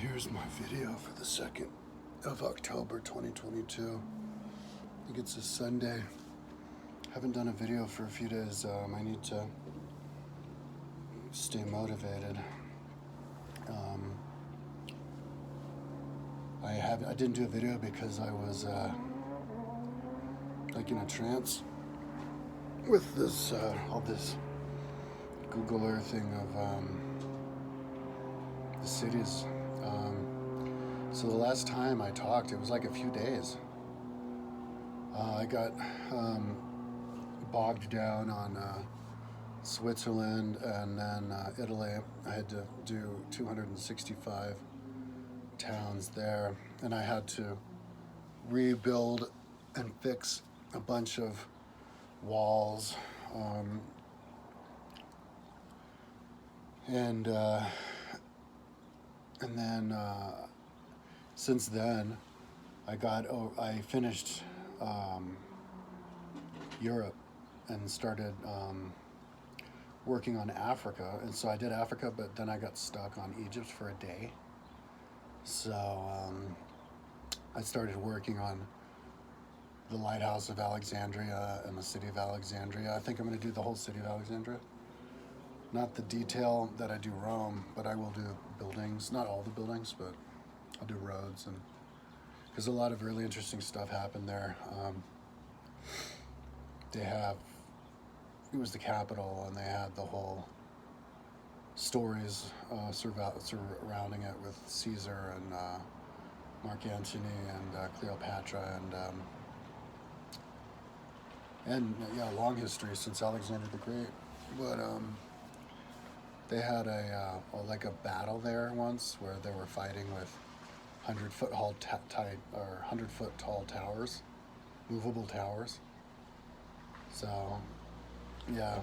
Here's my video for the 2nd of October 2022. I think it's a Sunday. Haven't done a video for a few days. I need to stay motivated. I didn't do a video because I was like in a trance with this all this Google Earthing of the cities. So the last time I talked, it was like a few days. I got bogged down on Switzerland and then Italy. I had to do 265 towns there, and I had to rebuild and fix a bunch of walls. And then since then, I finished Europe and started working on Africa. And so I did Africa, but then I got stuck on Egypt for a day. So I started working on the Lighthouse of Alexandria and the City of Alexandria. I think I'm going to do the whole City of Alexandria. Not the detail that I do Rome, but I will do buildings. Not all the buildings, but I'll do roads, and because a lot of really interesting stuff happened there. It was the capital, and they had the whole stories surrounding it with Caesar and Mark Antony and Cleopatra, and long history since Alexander the Great. But they had a battle there once where they were fighting with 100-foot tall towers, movable towers. So, yeah.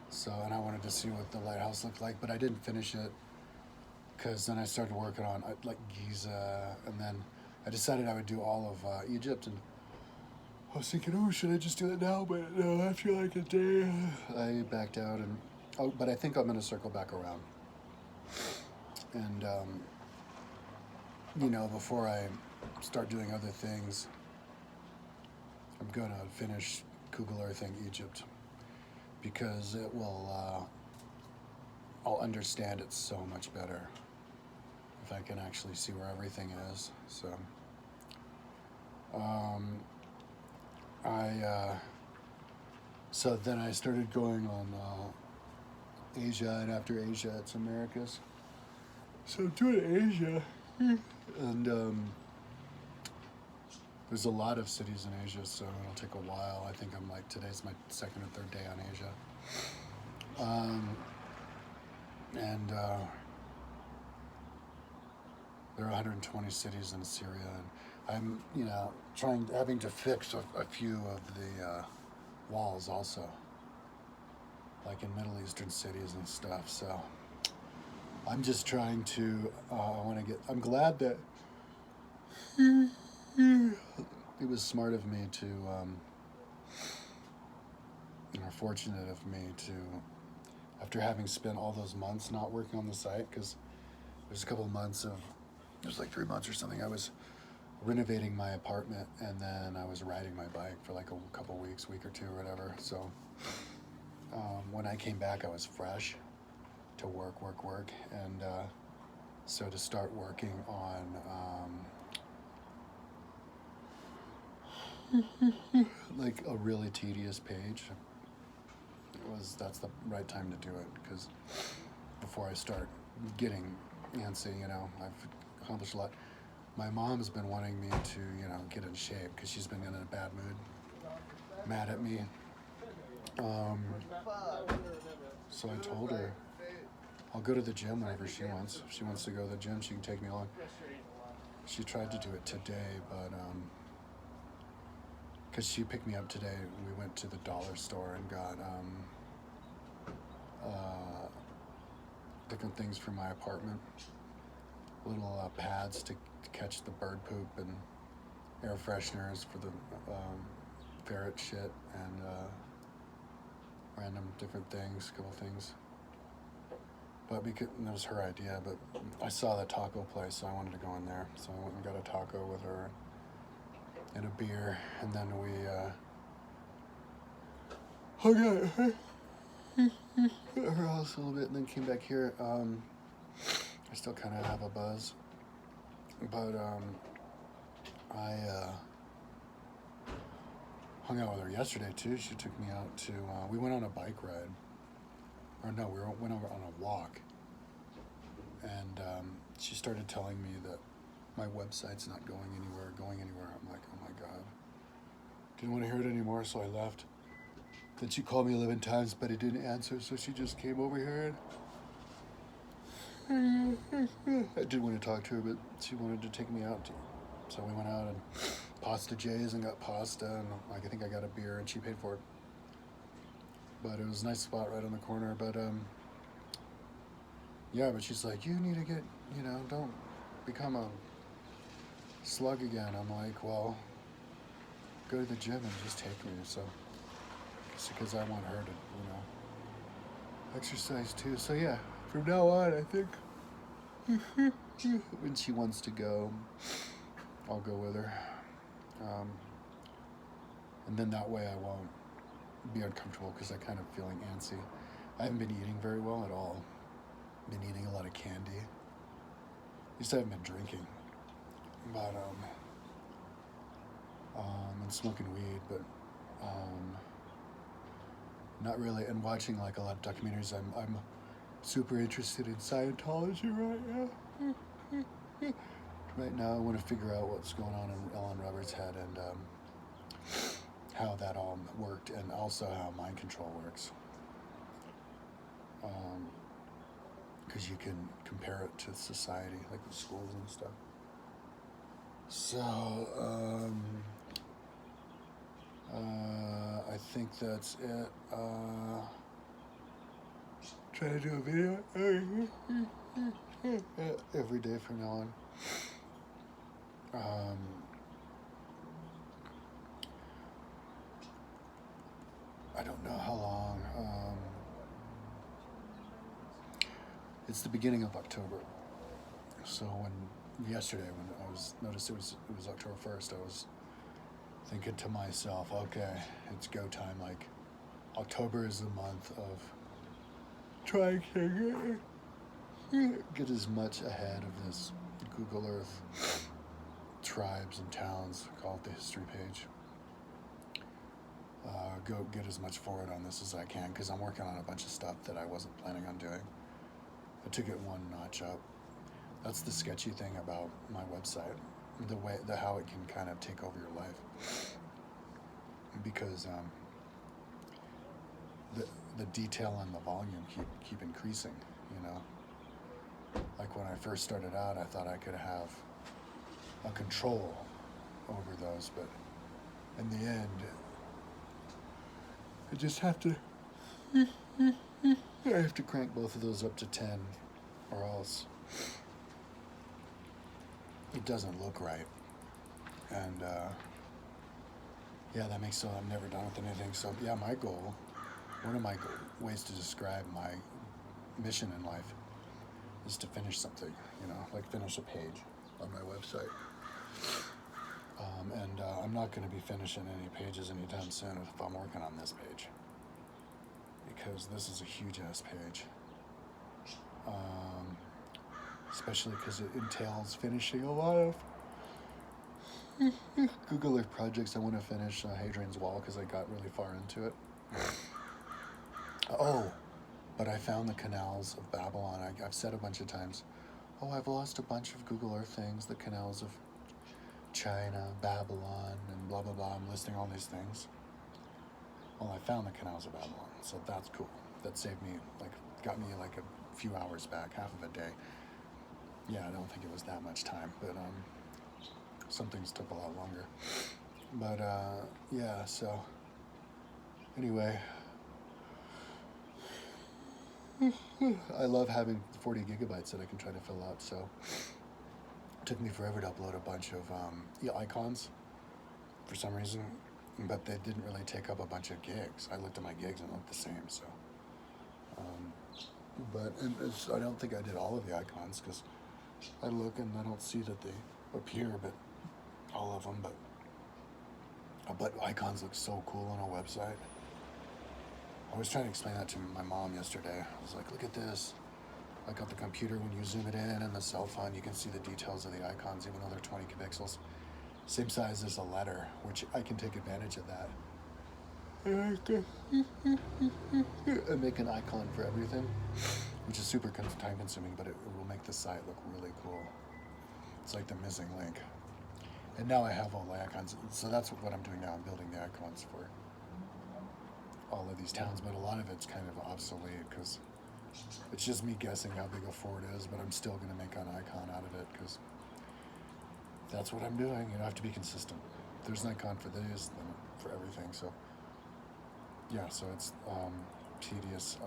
So, and I wanted to see what the lighthouse looked like, but I didn't finish it because then I started working on Giza, and then I decided I would do all of Egypt, and I was thinking, should I just do it now? But no, after like a day, I backed out, but I think I'm going to circle back around. And, before I start doing other things, I'm going to finish Google Earthing Egypt because it will, I'll understand it so much better if I can actually see where everything is. So, so then I started going on Asia, and after Asia, it's Americas. So doing Asia, and there's a lot of cities in Asia, so it'll take a while. I think today's my second or third day on Asia. And there are 120 cities in Syria, and I'm, having to fix a few of the walls also, like in Middle Eastern cities and stuff. So I'm just trying to, I'm glad that it was smart of me to, or fortunate of me to, after having spent all those months not working on the site, because there's a couple of months it was like 3 months or something, I was renovating my apartment, and then I was riding my bike for like a couple weeks, week or two or whatever. So when I came back, I was fresh to work, and so to start working on like a really tedious page, that's the right time to do it, because before I start getting antsy, I've accomplished a lot. My mom's been wanting me to, get in shape because she's been in a bad mood, mad at me. So I told her I'll go to the gym whenever she wants. If she wants to go to the gym, she can take me along. She tried to do it today, but because she picked me up today, we went to the dollar store and got different things for my apartment. Little pads to catch the bird poop, and air fresheners for the ferret shit, and random different things, couple things. but because it was her idea, but I saw the taco place, so I wanted to go in there. So I went and got a taco with her and a beer, and then we hung out at her house a little bit, and then came back here. I still kind of have a buzz, but I hung out with her yesterday too. She took me out to, we went on a bike ride. Or no, went over on a walk. And she started telling me that my website's not going anywhere. I'm like, oh my God. Didn't want to hear it anymore, so I left. Then she called me 11 times, but I didn't answer, so she just came over here. And I did want to talk to her, but she wanted to take me out. So we went out and Pasta J's and got pasta, and like I think I got a beer, and she paid for it. But it was a nice spot right on the corner. But yeah, but she's like, you need to get, don't become a slug again. I'm like, well, go to the gym and just take me. So, because I want her to, exercise too. So yeah, from now on, I think when she wants to go, I'll go with her. And then that way I won't be uncomfortable because I'm kind of feeling antsy. I haven't been eating very well at all. Been eating a lot of candy. Used to haven't been drinking, but and smoking weed, but not really. And watching like a lot of documentaries. I'm super interested in Scientology right now. Right now, I want to figure out what's going on in Ellen Roberts' head and how that all worked, and also how mind control works. Because you can compare it to society, like the schools and stuff. So, I think that's it. Try to do a video every day from now on. I don't know how long. It's the beginning of October. So yesterday when I noticed it was October 1st, I was thinking to myself, okay, it's go time. Like, October is the month of trying to get as much ahead of this Google Earth tribes and towns, call it the history page. Go get as much forward on this as I can, because I'm working on a bunch of stuff that I wasn't planning on doing. I took it one notch up. That's the sketchy thing about my website, how it can kind of take over your life, because the detail and the volume keep increasing. Like when I first started out, I thought I could have a control over those, but in the end, I just have to. I have to crank both of those up to 10, or else it doesn't look right. And yeah, that makes so I'm never done with anything. So yeah, my goal, one of my ways to describe my mission in life is to finish something, like finish a page on my website. And I'm not going to be finishing any pages anytime soon if I'm working on this page, because this is a huge ass page. Especially because it entails finishing a lot of Google Earth projects. I want to finish Hadrian's Wall because I got really far into it. Oh, but I found the canals of Babylon. I've said a bunch of times, oh, I've lost a bunch of Google Earth things, the canals of China, Babylon, and blah, blah, blah. I'm listing all these things. Well, I found the canals of Babylon, so that's cool. That saved me, got me like a few hours back, half of a day. Yeah, I don't think it was that much time, but some things took a lot longer. But yeah, so anyway, I love having 40 gigabytes that I can try to fill out. So it took me forever to upload a bunch of icons for some reason, but they didn't really take up a bunch of gigs. I looked at my gigs and it looked the same. So But I don't think I did all of the icons because I look and I don't see that they appear, but all of them. But icons look so cool on a website. I was trying to explain that to my mom yesterday. I was like, look at this. Like on the computer, when you zoom it in, and the cell phone, you can see the details of the icons, even though they're 20 pixels. Same size as a letter, which I can take advantage of that. And make an icon for everything, which is super time consuming, but it will make the site look really cool. It's like the missing link. And now I have all the icons, so that's what I'm doing now. I'm building the icons for all of these towns, but a lot of it's kind of obsolete because it's just me guessing how big a fort is, but I'm still going to make an icon out of it because that's what I'm doing. You know, I have to be consistent. If there's an icon for this, then for everything. So yeah, so it's tedious.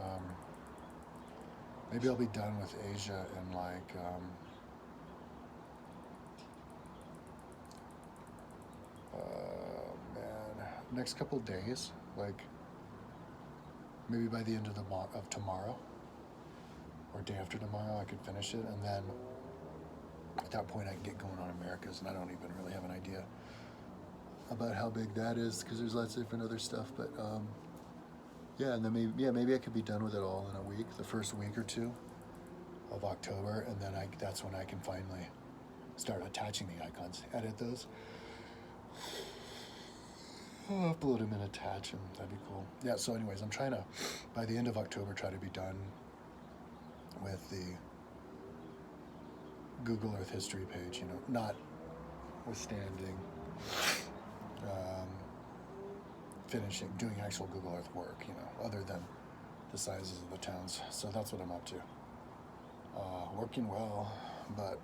Maybe I'll be done with Asia in like next couple days, like maybe by the end of tomorrow or day after tomorrow, I could finish it, and then at that point I can get going on Americas, and I don't even really have an idea about how big that is because there's lots of different other stuff. But yeah, and then maybe I could be done with it all in a week, the first week or two of October, and then that's when I can finally start attaching the icons, edit those, upload them and attach them. That'd be cool. Yeah, so anyways, I'm trying to, by the end of October, try to be done with the Google Earth history page, you know, notwithstanding finishing, doing actual Google Earth work, you know, other than the sizes of the towns. So that's what I'm up to. Working well, but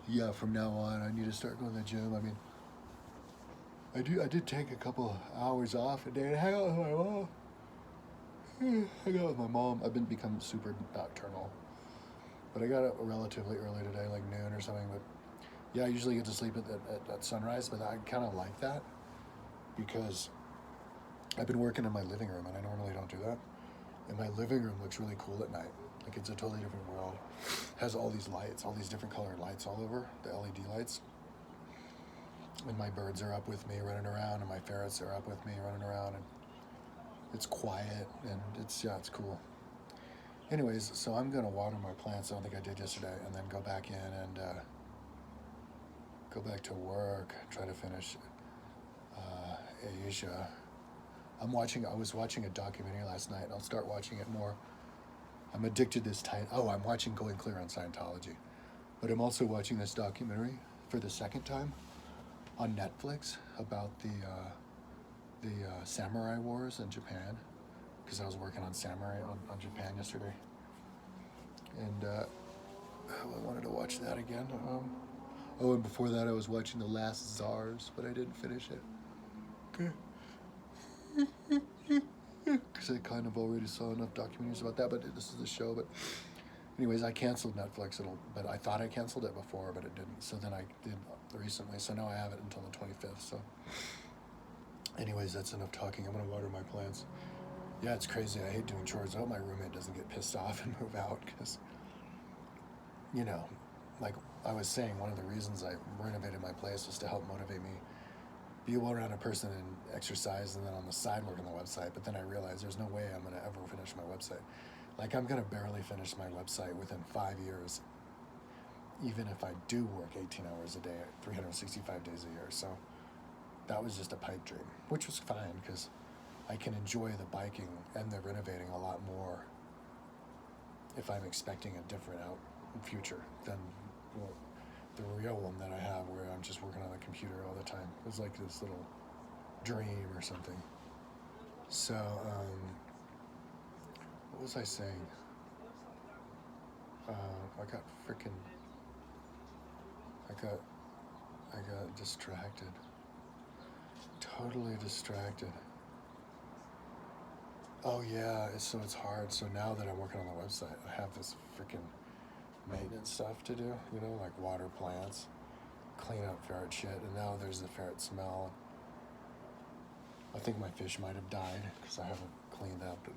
yeah, from now on, I need to start going to the gym. I mean, I did take a couple hours off a day to hang out with my mom. Hang out with my mom. I've been becoming super nocturnal, but I got up relatively early today, like noon or something. But yeah, I usually get to sleep at sunrise, but I kind of like that because I've been working in my living room, and I normally don't do that. And my living room looks really cool at night. Like it's a totally different world. Has all these lights, all these different colored lights all over, the LED lights. And my birds are up with me running around, and my ferrets are up with me running around, and it's quiet, and it's cool. Anyways, so I'm gonna water my plants. I don't think I did yesterday, and then go back in and go back to work. Try to finish Asia. I was watching a documentary last night, and I'll start watching it more. I'm addicted to this time. Oh, I'm watching Going Clear on Scientology, but I'm also watching this documentary for the second time on Netflix about the samurai wars in Japan, because I was working on samurai on Japan yesterday, and I wanted to watch that again. And before that I was watching The Last Tsars, but I didn't finish it. Okay. Because I kind of already saw enough documentaries about that, but this is the show. But anyways, I canceled Netflix, but I thought I canceled it before, but it didn't. So then I did recently, so now I have it until the 25th. So anyways, that's enough talking. I'm gonna water my plants. Yeah, it's crazy. I hate doing chores. I hope my roommate doesn't get pissed off and move out, because, you know, like I was saying, one of the reasons I renovated my place was to help motivate me be around a person and exercise, and then on the side work on the website. But then I realized there's no way I'm going to ever finish my website. Like, I'm going to barely finish my website within 5 years, even if I do work 18 hours a day, 365 days a year. So that was just a pipe dream, which was fine because I can enjoy the biking and the renovating a lot more if I'm expecting a different future than the real one that I have, where I'm just working on the computer all the time. It was like this little dream or something. So, what was I saying? I got distracted. Totally distracted. Oh yeah, so it's hard. So now that I'm working on the website, I have this freaking maintenance stuff to do, you know, like water plants, clean up ferret shit, and now there's the ferret smell. I think my fish might have died because I haven't cleaned up the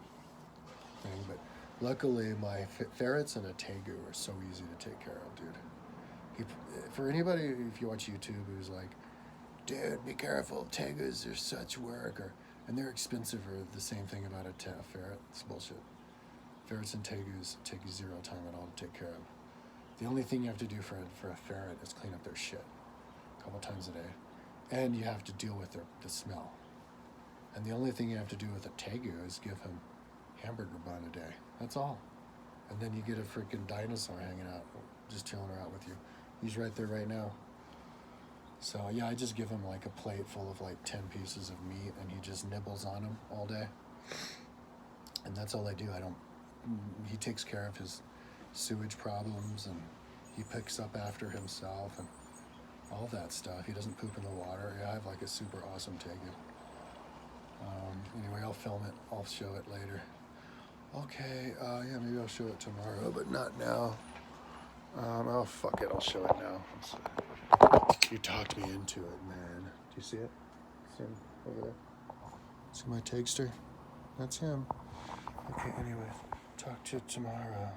thing, but Luckily, my ferrets and a tegu are so easy to take care of, dude. For anybody, if you watch YouTube, who's like, dude, be careful, tegus are such work, and they're expensive, or the same thing about a ferret. It's bullshit. Ferrets and tegus take 0 time at all to take care of. The only thing you have to do for a ferret is clean up their shit a couple times a day, and you have to deal with the smell. And the only thing you have to do with a tegu is give him hamburger bun a day. That's all. And then you get a freaking dinosaur hanging out, just chilling around with you. He's right there right now. So yeah, I just give him like a plate full of like 10 pieces of meat, and he just nibbles on them all day. And that's all I do. He takes care of his sewage problems, and he picks up after himself and all that stuff. He doesn't poop in the water. Yeah, I have like a super awesome tegu. Anyway, I'll film it. I'll show it later. Okay, yeah, maybe I'll show it tomorrow, but not now. Oh, fuck it, I'll show it now. You talked me into it, man. Do you see it? See him over there? See my tagster? That's him. Okay, anyway, talk to you tomorrow.